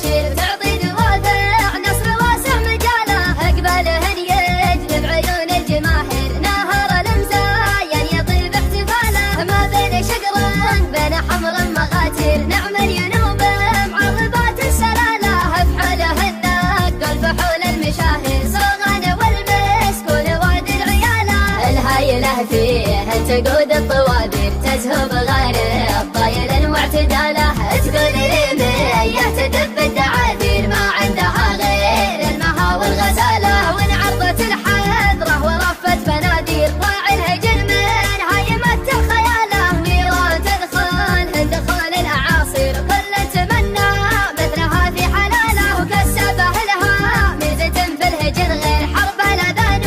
تباشر تعطي دوافع نصر واسع مجاله اقبالهن يجذب عيون الجماهير نهر الامزاين يطيب احتفاله ما بين شقر بين حمر مغاتير نعم الينوب معربات السلاله بحولهن نقل فحول المشاهير صغان والمسكون وعد العياله الهايله فيه تقود الطوابير تزهب غير الطايل واعتداله تقول ريميه تدب الدعاذير ما عندها غير المها والغزاله وانعرضت الحذره ورفت بنادير راعي الهجن من هايمه الخياله نيران تدخل دخول الاعاصير كل تمنى مثلها في حلاله وكسبه لها ميزه في الهجن غير حرب الاذان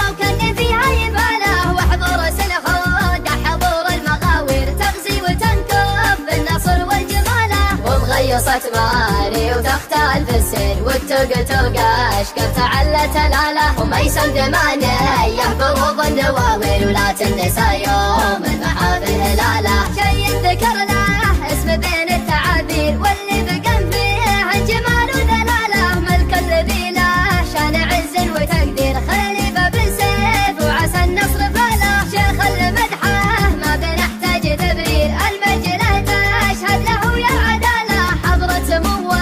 وكان فيها يباله وحضور سلهود حضور المغاوير تغزي وتنكب بالنصر والجماله ومغيصة ماري وتختال في السير والتوق اشكر تعلت الاله وميسم دمانيه بروض النواوير ولا تنسى يوم المحافل هلاله شي ذكر له اسم بين التعابير واللي بقم فيه الجمال ودلاله ملك الرذيله شان عز وتقدير خليفه بن سيف وعسى النصر فاله شيخ المدحه ما بنحتاج تبرير المجله تشهد له يا عداله حضرة سموه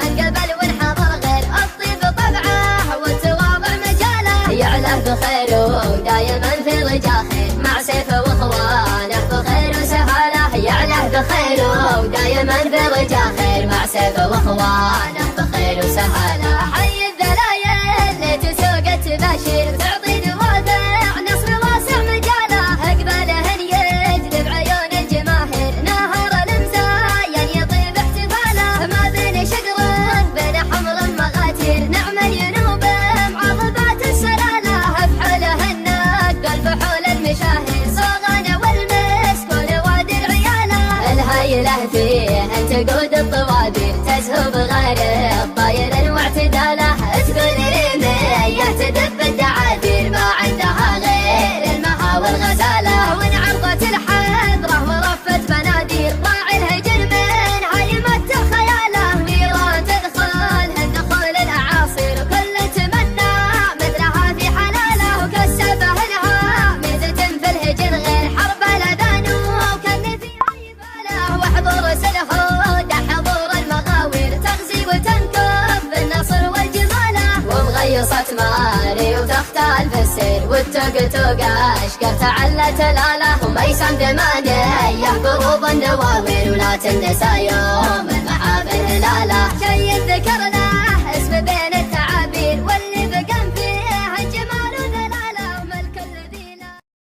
القبل والحضر غير الطيب طبعه والتواضع مجاله يعله بخير ودايما في رجا خير مع سيفه واخوانه بخير وسهاله يعله بخير ودايما في رجا خير مع سيفه واخوانه بخير وسهاله حي الذلايل اللي تسوق تباشر تعطي دوافع نصر واسع مجاله اقبالهن يجذب عيون الجماهير نهر الامزاين يطيب احتفاله ما بين شقر بين حمر مغاتير نعم الينوب معربات السلاله بحولهن نقل فحول المشاهير صغان والمسكون وعد العياله الهايله فيه تقود الطوابير تزهب غير الطايل واعتداله تقول ريميه تدب الدعاذير ما عندها غير المها والغزاله وانعرضت الحذره ورفت بنادير راعي الهجن من هايمه الخياله نيران تدخل دخول الاعاصير كل تمنى مثلها في حلاله وكسبه لها ميزه في الهجن غير حرب الاذان وكان فيها يباله وحضور سلهود حضور المغاوير تغزي وتنكب بالنصر والجماله ومغيصة ماري وتختال في السير والتوق اشكر تعلت الاله وميسم دمانيه بروض النواوير ولا تنسى يوم المحافل هلاله شي ذكر